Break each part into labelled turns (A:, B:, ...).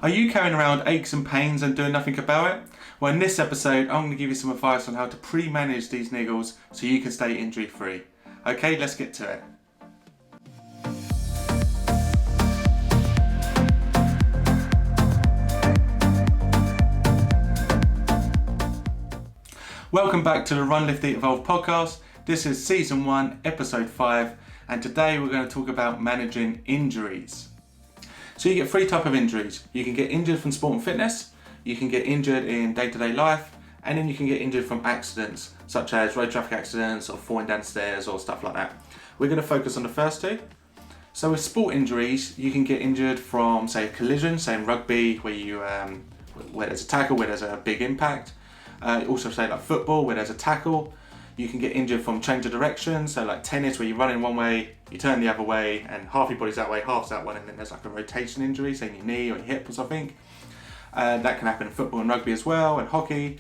A: Are you carrying around aches and pains and doing nothing about it? Well, in this episode, I'm going to give you some advice on how to pre-manage these niggles so you can stay injury free. Okay, let's get to it. Welcome back to the Run, Lift, Eat, Evolve podcast. This is season 1, episode 5, and today we're going to talk about managing injuries. So you get 3 types of injuries. You can get injured from sport and fitness, you can get injured in day-to-day life, and then you can get injured from accidents, such as road traffic accidents or falling down stairs or stuff like that. We're going to focus on the first 2. So with sport injuries, you can get injured from, say, a collision, say in rugby, where there's a tackle, where there's a big impact. Also say like football, where there's a tackle. You can get injured from change of direction, so like tennis, where you run in one way, you turn the other way, and half your body's that way, half's that one, and then there's like a rotation injury, say in your knee or your hip or something. That can happen in football and rugby as well, and hockey.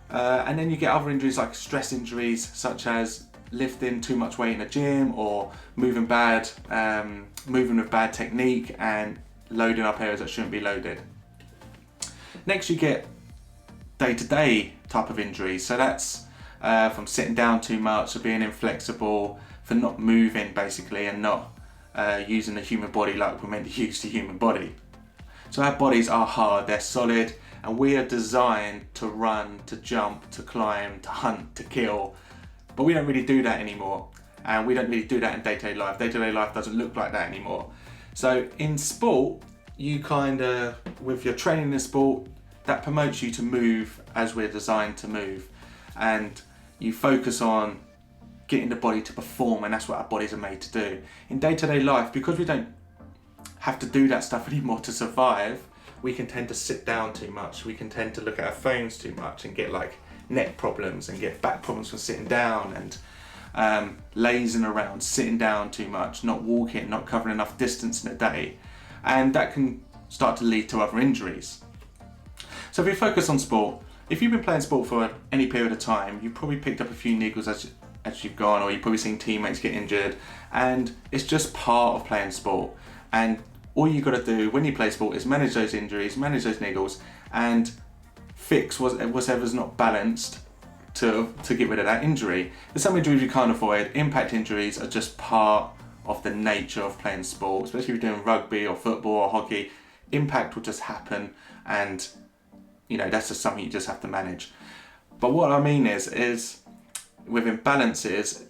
A: And then you get other injuries like stress injuries, such as lifting too much weight in a gym, or moving with bad technique and loading up areas that shouldn't be loaded. Next, you get day-to-day type of injuries. So that's from sitting down too much, or being inflexible, for not moving basically, and not using the human body like we're meant to use the human body. So our bodies are hard, they're solid, and we are designed to run, to jump, to climb, to hunt, to kill. But we don't really do that anymore, and we don't really do that in day-to-day life. Day-to-day life doesn't look like that anymore. So in sport, you with your training in sport, that promotes you to move as we're designed to move, and you focus on getting the body to perform, and that's what our bodies are made to do. In day-to-day life, because we don't have to do that stuff anymore to survive, we can tend to sit down too much, we can tend to look at our phones too much and get like neck problems and get back problems from sitting down, and lazing around, sitting down too much, not walking, not covering enough distance in a day, and that can start to lead to other injuries. So if you focus on sport, if you've been playing sport for any period of time, you've probably picked up a few niggles as you've gone, or you've probably seen teammates get injured, and it's just part of playing sport. And all you've got to do when you play sport is manage those injuries, manage those niggles, and fix whatever's not balanced to get rid of that injury. There's some injuries you can't avoid. Impact injuries are just part of the nature of playing sport, especially if you're doing rugby or football or hockey. Impact will just happen, and that's just something you just have to manage. But what I mean is with imbalances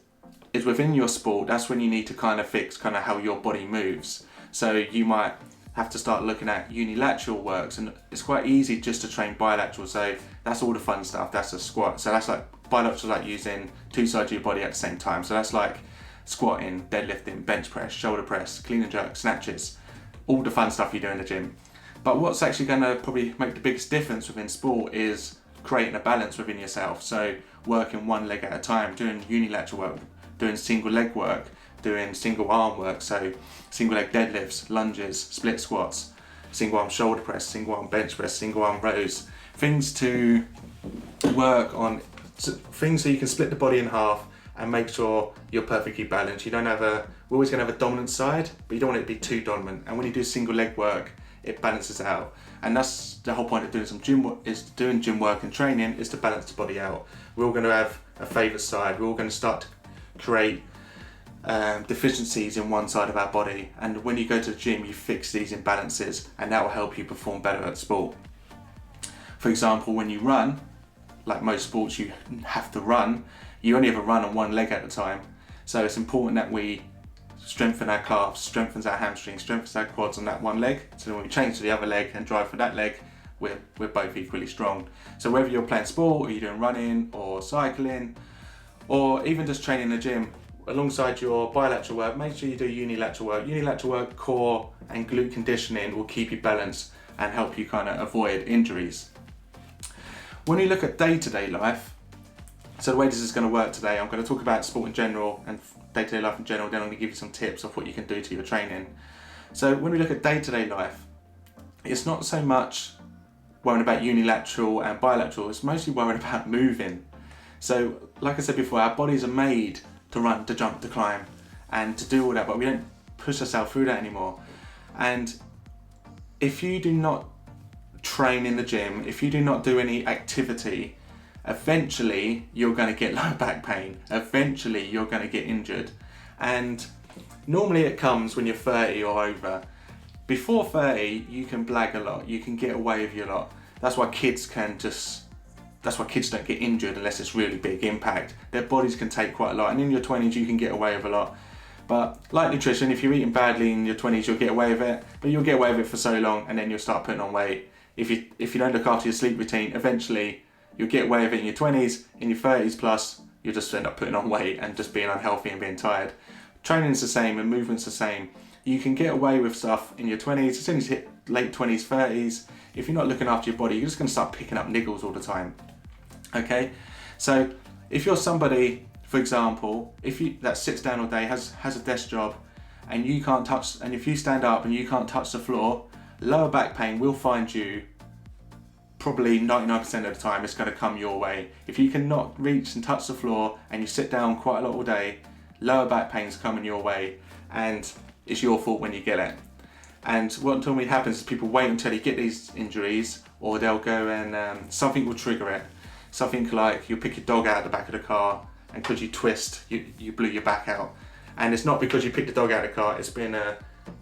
A: is within your sport, that's when you need to kind of fix kind of how your body moves. So you might have to start looking at unilateral works, and it's quite easy just to train bilateral. So that's all the fun stuff. That's a squat. So that's like bilateral, like using 2 sides of your body at the same time. So that's like squatting, deadlifting, bench press, shoulder press, clean and jerk, snatches, all the fun stuff you do in the gym. But what's actually going to probably make the biggest difference within sport is creating a balance within yourself. So working one leg at a time, doing unilateral work, doing single leg work, doing single arm work, so single leg deadlifts, lunges, split squats, single arm shoulder press, single arm bench press, single arm rows. Things to work on, things so you can split the body in half and make sure you're perfectly balanced. We're always going to have a dominant side, but you don't want it to be too dominant. And when you do single leg work, it balances out, and that's the whole point of doing gym work and training, is to balance the body out. We're all going to have a favourite side. We're all going to start to create deficiencies in one side of our body, and when you go to the gym, you fix these imbalances, and that will help you perform better at sport. For example, when you run, like most sports, you have to run. You only ever run on one leg at a time, so it's important that we strengthen our calves, strengthens our hamstrings, strengthens our quads on that one leg, so when we change to the other leg and drive for that leg, we're both equally strong. So whether you're playing sport, or you're doing running or cycling, or even just training in the gym, alongside your bilateral work, make sure you do unilateral work. Unilateral work, core and glute conditioning will keep you balanced and help you kind of avoid injuries. When you look at day-to-day life, so the way this is going to work today, I'm going to talk about sport in general and day-to-day life in general, then I'm going to give you some tips of what you can do to your training. So when we look at day-to-day life, it's not so much worrying about unilateral and bilateral, it's mostly worrying about moving. So like I said before, our bodies are made to run, to jump, to climb, and to do all that, but we don't push ourselves through that anymore. And if you do not train in the gym, if you do not do any activity, eventually you're going to get low back pain. Eventually you're going to get injured. And normally it comes when you're 30 or over. Before 30, you can blag a lot. You can get away with a lot. That's why kids don't get injured unless it's really big impact. Their bodies can take quite a lot. And in your 20s, you can get away with a lot. But like nutrition, if you're eating badly in your 20s, you'll get away with it. But you'll get away with it for so long, and then you'll start putting on weight. If you don't look after your sleep routine, eventually you'll get away with it in your 20s, in your 30s plus, you'll just end up putting on weight and just being unhealthy and being tired. Training's the same and movement's the same. You can get away with stuff in your 20s. As soon as you hit late 20s, 30s, if you're not looking after your body, you're just going to start picking up niggles all the time. Okay? So if you're somebody, for example, that sits down all day, has a desk job, and you can't touch, and if you stand up and you can't touch the floor, lower back pain will find you. Probably 99% of the time it's going to come your way. If you cannot reach and touch the floor and you sit down quite a lot all day, lower back pain's coming your way, and it's your fault when you get it. And what normally happens is people wait until they get these injuries, or they'll go and something will trigger it. Something like you'll pick your dog out of the back of the car, and because you twist, you blew your back out. And it's not because you picked the dog out of the car, it's been a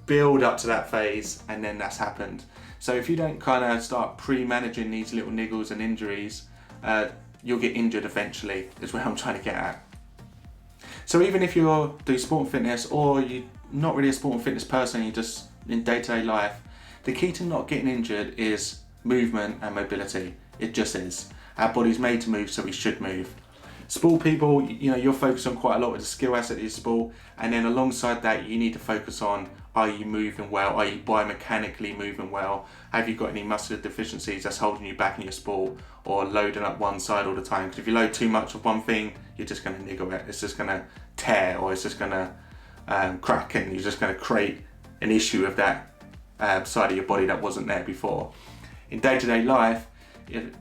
A: build up to that phase, and then that's happened. So if you don't kind of start pre-managing these little niggles and injuries, you'll get injured eventually, is where I'm trying to get at. So even if you do sport and fitness, or you're not really a sport and fitness person, you're just in day-to-day life, the key to not getting injured is movement and mobility. It just is. Our body's made to move, so we should move. Sport people, you're focused on quite a lot with the skill asset of your sport, and then alongside that, you need to focus on, are you moving well? Are you biomechanically moving well? Have you got any muscular deficiencies that's holding you back in your sport, or loading up one side all the time? Because if you load too much of one thing, you're just going to niggle it. It's just going to tear, or it's just going to crack, and you're just going to create an issue of that side of your body that wasn't there before. In day-to-day life,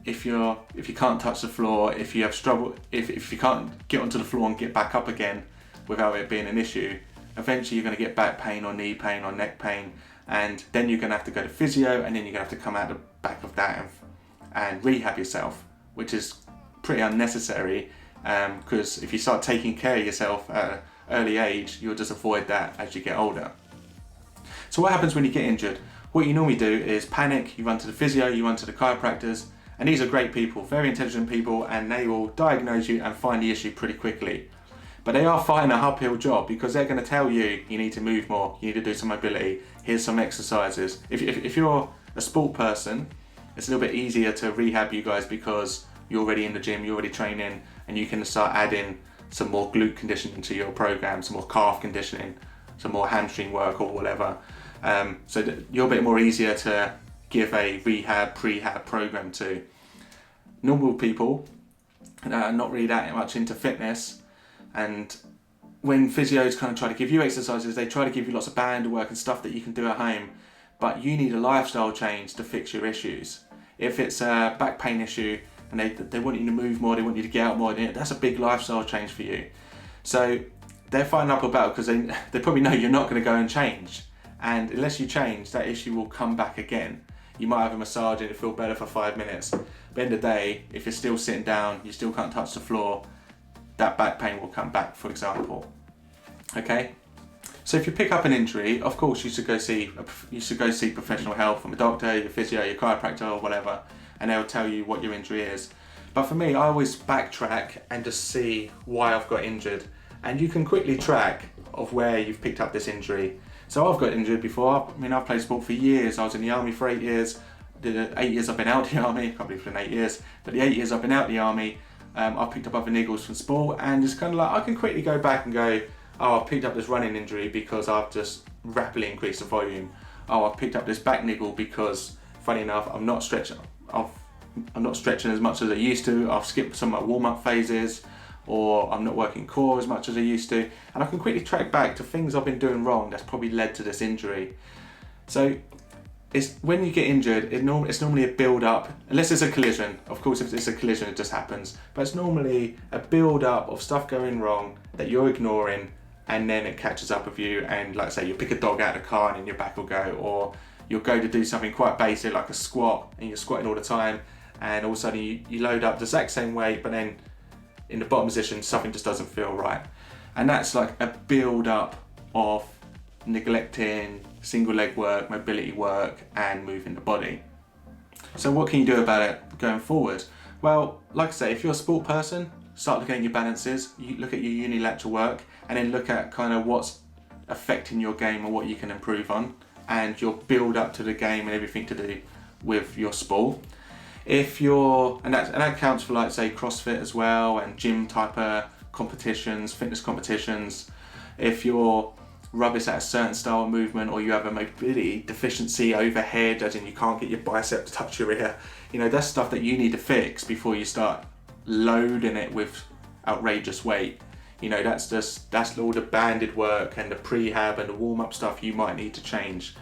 A: if you can't touch the floor, if you have struggle, if you can't get onto the floor and get back up again without it being an issue, eventually you're going to get back pain or knee pain or neck pain, and then you're going to have to go to physio, and then you're going to have to come out the back of that and rehab yourself, which is pretty unnecessary, because if you start taking care of yourself at an early age, you'll just avoid that as you get older. So what happens when you get injured? What you normally do is panic, you run to the physio, you run to the chiropractors, and these are great people, very intelligent people, and they will diagnose you and find the issue pretty quickly. But they are fighting an uphill job, because they're going to tell you need to move more, you need to do some mobility, here's some exercises. If you're a sport person, it's a little bit easier to rehab you guys, because you're already in the gym, you're already training, and you can start adding some more glute conditioning to your program, some more calf conditioning, some more hamstring work or whatever. So you're a bit more easier to give a rehab, prehab program to. Normal people are not really that much into fitness, and when physios kind of try to give you exercises, they try to give you lots of band work and stuff that you can do at home, but you need a lifestyle change to fix your issues. If it's a back pain issue and they want you to move more, they want you to get out more, that's a big lifestyle change for you. So they're fighting uphill battle, because they probably know you're not going to go and change. And unless you change, that issue will come back again. You might have a massage and it feel better for 5 minutes. But at the end of the day, if you're still sitting down, you still can't touch the floor, that back pain will come back, for example. Okay? So if you pick up an injury, of course you should go seek professional help from a doctor, your physio, your chiropractor, or whatever, and they'll tell you what your injury is. But for me, I always backtrack and just see why I've got injured. And you can quickly track of where you've picked up this injury. So I've got injured before. I've played sport for years. I was in the army for 8 years. The 8 years I've been out of the army, I can't believe it's been 8 years, but the 8 years I've been out of the army, I've picked up other niggles from sport, and it's kind of like, I can quickly go back and go, oh, I've picked up this running injury because I've just rapidly increased the volume. Oh, I've picked up this back niggle because, funny enough, I'm not stretching as much as I used to. I've skipped some of my warm-up phases, or I'm not working core as much as I used to, and I can quickly track back to things I've been doing wrong that's probably led to this injury. So it's when you get injured, it's normally a build-up, unless it's a collision. Of course, if it's a collision, it just happens, but it's normally a build-up of stuff going wrong that you're ignoring, and then it catches up with you, and like I say, you pick a dog out of the car and then your back will go, or you'll go to do something quite basic like a squat, and you're squatting all the time, and all of a sudden you load up the exact same weight, but then in the bottom position something just doesn't feel right. And that's like a build up of neglecting single leg work, mobility work, and moving the body. So what can you do about it going forward? Well, like I say, if you're a sport person, start looking at your balances, you look at your unilateral work, and then look at kind of what's affecting your game and what you can improve on, and you'll build up to the game and everything to do with your sport. If you're, and that counts for like say CrossFit as well, and gym type of competitions, fitness competitions. If you're rubbish at a certain style of movement, or you have a mobility deficiency overhead, as in you can't get your bicep to touch your ear, that's stuff that you need to fix before you start loading it with outrageous weight. That's all the banded work and the prehab and the warm-up stuff you might need to change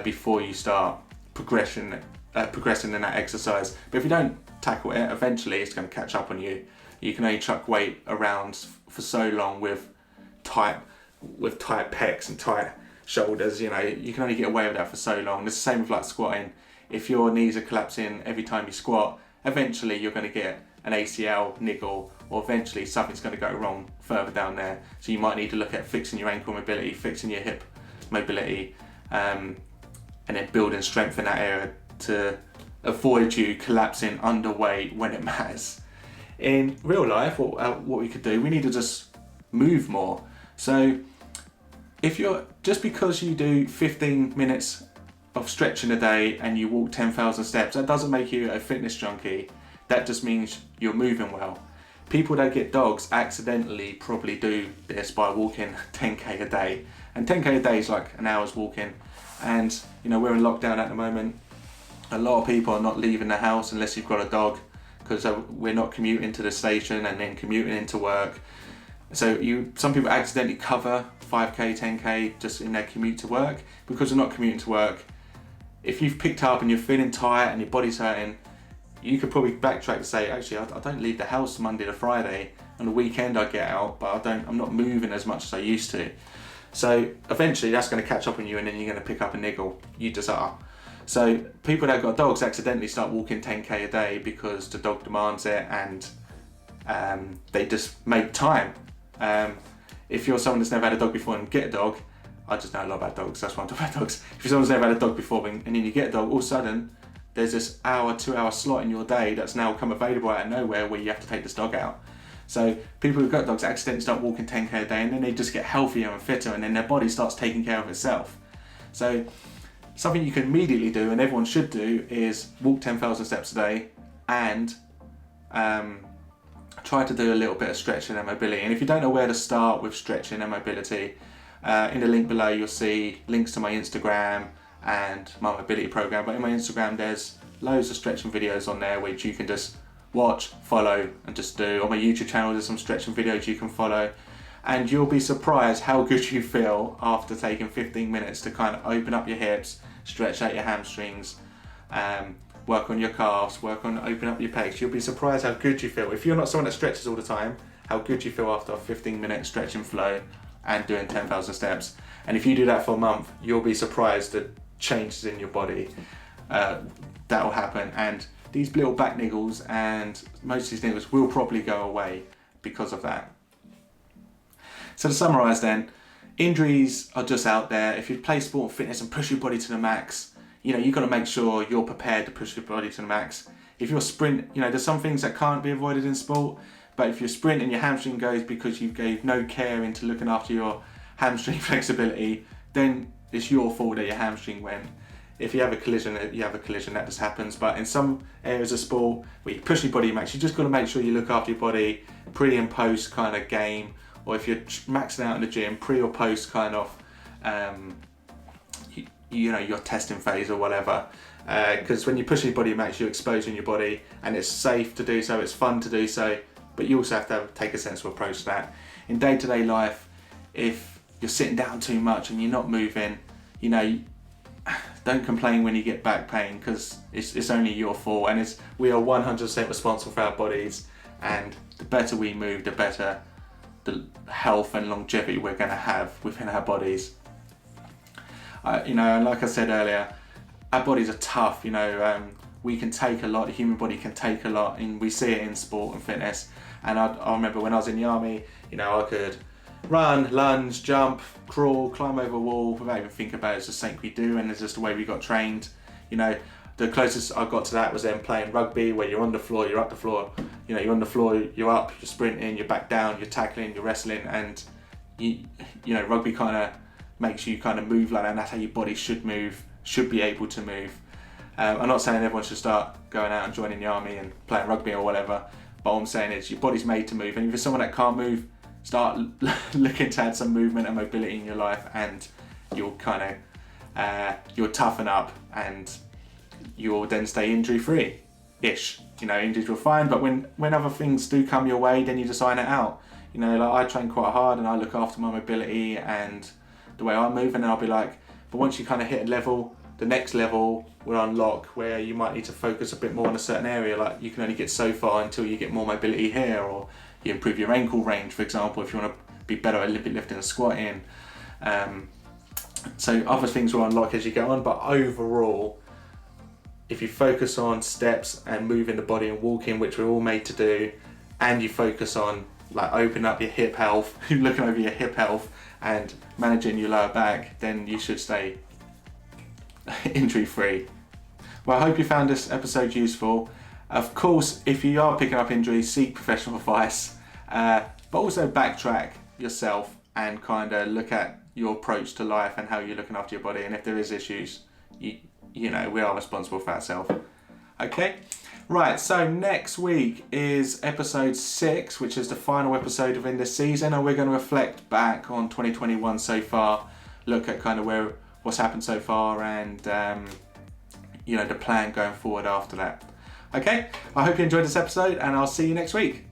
A: before you start progressing in that exercise. But if you don't tackle it, eventually it's going to catch up on you. You can only chuck weight around for so long with tight pecs and tight shoulders. You can only get away with that for so long. It's the same with like squatting. If your knees are collapsing every time you squat, eventually you're going to get an ACL, niggle, or eventually something's going to go wrong further down there. So you might need to look at fixing your ankle mobility, fixing your hip mobility, and then building strength in that area to avoid you collapsing underweight when it matters. In real life, what we could do, we need to just move more. So just because you do 15 minutes of stretching a day and you walk 10,000 steps, that doesn't make you a fitness junkie. That just means you're moving well. People that get dogs accidentally probably do this by walking 10k a day. And 10k a day is like an hour's walking. And we're in lockdown at the moment. A lot of people are not leaving the house unless you've got a dog, because we're not commuting to the station and then commuting into work. So some people accidentally cover 5k, 10k just in their commute to work. Because they're not commuting to work, if you've picked up and you're feeling tired and your body's hurting, you could probably backtrack and say, actually, I don't leave the house Monday to Friday. On the weekend I get out, but I'm not moving as much as I used to. So eventually that's going to catch up on you, and then you're going to pick up a niggle. You just are. So people that got dogs accidentally start walking 10k a day because the dog demands it, and they just make time. If you're someone that's never had a dog before and get a dog, I just know a lot about dogs, that's why I'm talking about dogs. If you're someone that's never had a dog before and then you get a dog, all of a sudden there's this 2 hour slot in your day that's now come available out of nowhere where you have to take this dog out. So people who've got dogs accidentally start walking 10k a day, and then they just get healthier and fitter, and then their body starts taking care of itself. So something you can immediately do, and everyone should do, is walk 10,000 steps a day, and try to do a little bit of stretching and mobility. And if you don't know where to start with stretching and mobility, in the link below you'll see links to my Instagram and my mobility program. But in my Instagram there's loads of stretching videos on there which you can just watch, follow, and just do. On my YouTube channel there's some stretching videos you can follow, and you'll be surprised how good you feel after taking 15 minutes to kind of open up your hips, stretch out your hamstrings, work on your calves, open up your pecs. You'll be surprised how good you feel. If you're not someone that stretches all the time, how good you feel after a 15-minute stretch and flow and doing 10,000 steps. And if you do that for a month, you'll be surprised the changes in your body that will happen. And these little back niggles and most of these niggles will probably go away because of that. So to summarise then, injuries are just out there. If you play sport and fitness and push your body to the max, you've got to make sure you're prepared to push your body to the max. If you're sprint, there's some things that can't be avoided in sport, but if you're sprinting, your hamstring goes because you gave no care into looking after your hamstring flexibility, then it's your fault that your hamstring went. If you have a collision, that just happens. But in some areas of sport where you push your body max, you just got to make sure you look after your body pre and post kind of game, or if you're maxing out in the gym, pre or post kind of your testing phase or whatever, because when you push your body max, you're exposing your body, and it's safe to do so, it's fun to do so, but you also have to take a sensible approach to that. In day-to-day life, if you're sitting down too much and you're not moving, don't complain when you get back pain, because it's only your fault, and we are 100% responsible for our bodies, and the better we move, the better the health and longevity we're going to have within our bodies. And like I said earlier, our bodies are tough, you know, we can take a lot, the human body can take a lot, and we see it in sport and fitness. And I remember when I was in the army, you know, I could run, lunge, jump, crawl, climb over a wall without even thinking about it. It's just something we do, and it's just the way we got trained. You know, the closest I got to that was then playing rugby, where you're on the floor, you're up the floor, you know, you're on the floor, you're up, you're sprinting, you're back down, you're tackling, you're wrestling, and you know, rugby kind of makes you kind of move like that, and that's how your body should move, should be able to move. I'm not saying everyone should start going out and joining the army and playing rugby or whatever, but all I'm saying is your body's made to move, and if you're someone that can't move, start looking to add some movement and mobility in your life, and you'll kind of you'll toughen up, and you'll then stay injury free ish. You know, injuries will fine, but when other things do come your way, then you just iron it out. You know, like I train quite hard and I look after my mobility and the way I move, and then I'll be like, but once you kind of hit a level, the next level will unlock where you might need to focus a bit more on a certain area. Like you can only get so far until you get more mobility here, or you improve your ankle range, for example, if you want to be better at Olympic lifting and squatting. So other things will unlock as you go on, but overall, if you focus on steps and moving the body and walking, which we're all made to do, and you focus on like opening up your hip health, looking over your hip health and managing your lower back, then you should stay injury free. Well, I hope you found this episode useful. Of course, if you are picking up injuries, seek professional advice, but also backtrack yourself and kind of look at your approach to life and how you're looking after your body. And if there is issues, you know, we are responsible for ourselves. Okay, right, so next week is episode 6, which is the final episode within this season, and we're going to reflect back on 2021 so far, look at kind of what's happened so far, and you know, the plan going forward after that. Okay, I hope you enjoyed this episode, and I'll see you next week.